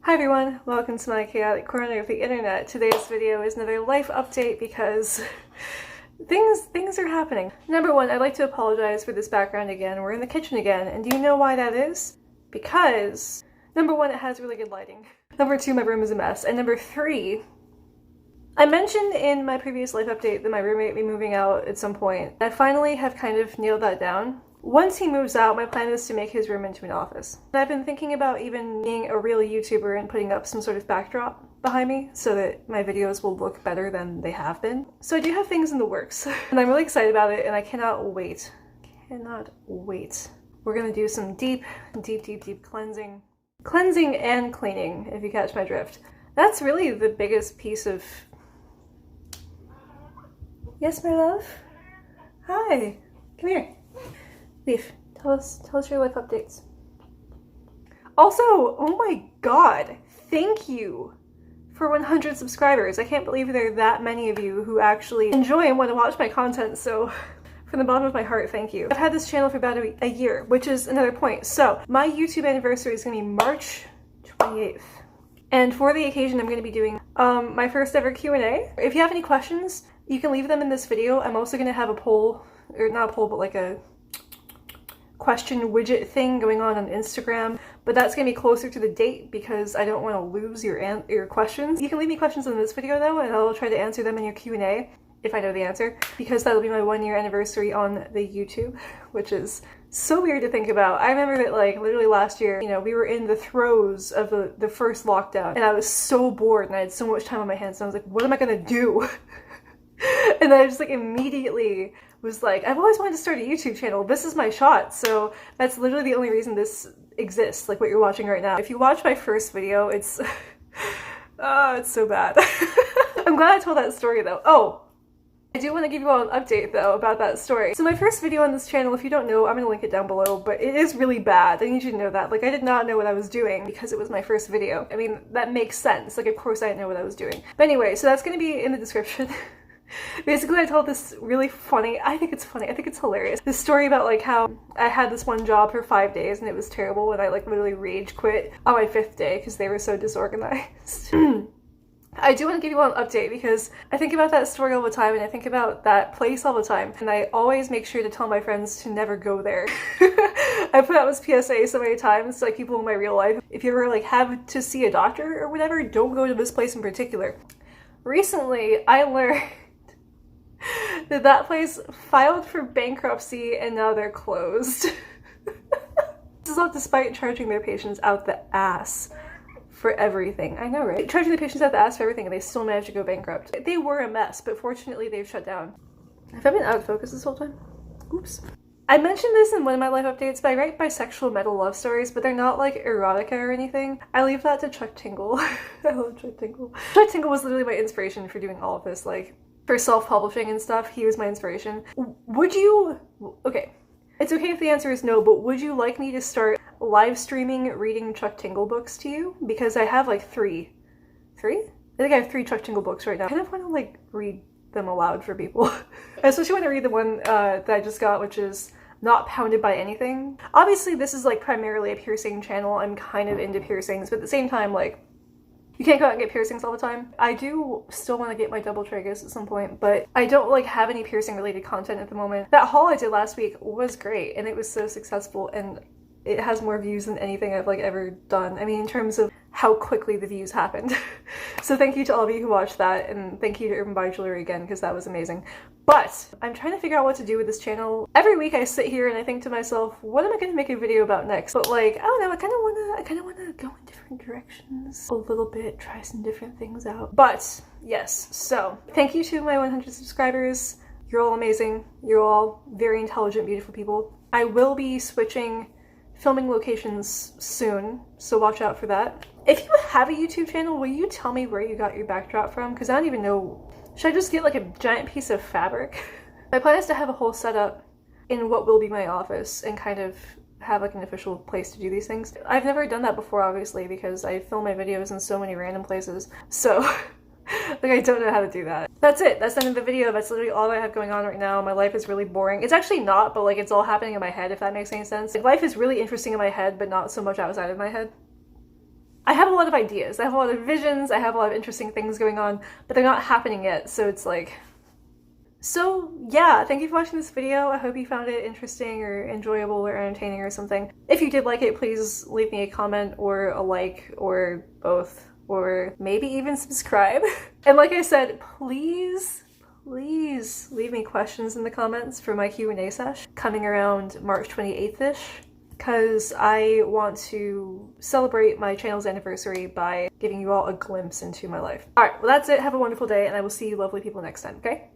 Hi everyone, welcome to my chaotic corner of the internet. Today's video is another life update because things are happening. Number one, I'd like to apologize for this background again. We're in the kitchen again, and do you know why that is? Because, number one, it has really good lighting. Number two, my room is a mess. And number three, I mentioned in my previous life update that my roommate would be moving out at some point. I finally have kind of nailed that down. Once he moves out, my plan is to make his room into an office. I've been thinking about even being a real YouTuber and putting up some sort of backdrop behind me so that my videos will look better than they have been. So I do have things in the works and I'm really excited about it and I cannot wait. We're gonna do some deep cleansing. Cleansing and cleaning, if you catch my drift. That's really the biggest piece of... Yes, my love? Hi, come here. Leaf, tell us your life updates. Also, oh my god, thank you for 100 subscribers. I can't believe there are that many of you who actually enjoy and want to watch my content, so from the bottom of my heart, thank you. I've had this channel for about a year, which is another point. So, my YouTube anniversary is going to be March 28th. And for the occasion, I'm going to be doing my first ever Q&A. If you have any questions, you can leave them in this video. I'm also going to have a poll, or not a poll, but like a question widget thing going on Instagram, but that's going to be closer to the date because I don't want to lose your questions. You can leave me questions in this video though, and I'll try to answer them in your Q&A if I know the answer, because that'll be my 1-year anniversary on the YouTube, which is so weird to think about. I remember that like literally last year, you know, we were in the throes of the first lockdown and I was so bored and I had so much time on my hands and I was like, what am I gonna do? And I just like immediately was like, I've always wanted to start a YouTube channel. This is my shot. So that's literally the only reason this exists, like what you're watching right now. If you watch my first video, it's, it's so bad. I'm glad I told that story though. Oh, I do want to give you all an update though about that story. So my first video on this channel, if you don't know, I'm going to link it down below, but it is really bad. I need you to know that. Like I did not know what I was doing because it was my first video. I mean, that makes sense. Like of course I didn't know what I was doing. But anyway, so that's going to be in the description. Basically, I told this really funny, I think it's hilarious, this story about like how I had this one job for 5 days and it was terrible and I like literally rage quit on my 5th day because they were so disorganized. I do want to give you all an update because I think about that story all the time and I think about that place all the time and I always make sure to tell my friends to never go there. I put out this PSA so many times to like people in my real life. If you ever like have to see a doctor or whatever, don't go to this place in particular. Recently, I learned that place filed for bankruptcy and now they're closed. This is all despite charging their patients out the ass for everything. I know, right? Charging the patients out the ass for everything and they still managed to go bankrupt. They were a mess, but fortunately they've shut down. Have I been out of focus this whole time? Oops. I mentioned this in one of my life updates, but I write bisexual metal love stories, but they're not like erotica or anything. I leave that to Chuck Tingle. I love Chuck Tingle. Chuck Tingle was literally my inspiration for doing all of this, like for self-publishing and stuff. He was my inspiration. Would you, okay, it's okay if the answer is no, but would you like me to start live streaming reading Chuck Tingle books to you? Because I have like three? I think I have 3 Chuck Tingle books right now. I kind of want to like read them aloud for people. I especially want to read the one that I just got, which is Not Pounded by Anything. Obviously this is like primarily a piercing channel. I'm kind of into piercings, but at the same time, like, you can't go out and get piercings all the time. I do still want to get my double tragus at some point, but I don't like have any piercing related content at the moment. That haul I did last week was great and it was so successful and it has more views than anything I've like ever done. I mean, in terms of how quickly the views happened. So thank you to all of you who watched that and thank you to Urban Body Jewelry again because that was amazing. But I'm trying to figure out what to do with this channel. Every week I sit here and I think to myself, what am I going to make a video about next? But like, I don't know, I kind of want to go in different directions a little bit, try some different things out. But yes, so thank you to my 100 subscribers. You're all amazing. You're all very intelligent, beautiful people. I will be switching filming locations soon, so watch out for that. If you have a YouTube channel, will you tell me where you got your backdrop from? Because I don't even know. Should I just get like a giant piece of fabric? My plan is to have a whole setup in what will be my office and kind of have like an official place to do these things. I've never done that before, obviously, because I film my videos in so many random places. So like I don't know how to do that. That's it. That's the end of the video. That's literally all I have going on right now. My life is really boring. It's actually not, but like it's all happening in my head, if that makes any sense. Like, life is really interesting in my head, but not so much outside of my head. I have a lot of ideas, I have a lot of visions, I have a lot of interesting things going on, but they're not happening yet, so it's like... So yeah, thank you for watching this video. I hope you found it interesting or enjoyable or entertaining or something. If you did like it, please leave me a comment or a like or both, or maybe even subscribe. And like I said, please leave me questions in the comments for my Q&A sesh coming around March 28th-ish, because I want to celebrate my channel's anniversary by giving you all a glimpse into my life. Alright, well that's it. Have a wonderful day, and I will see you lovely people next time, okay?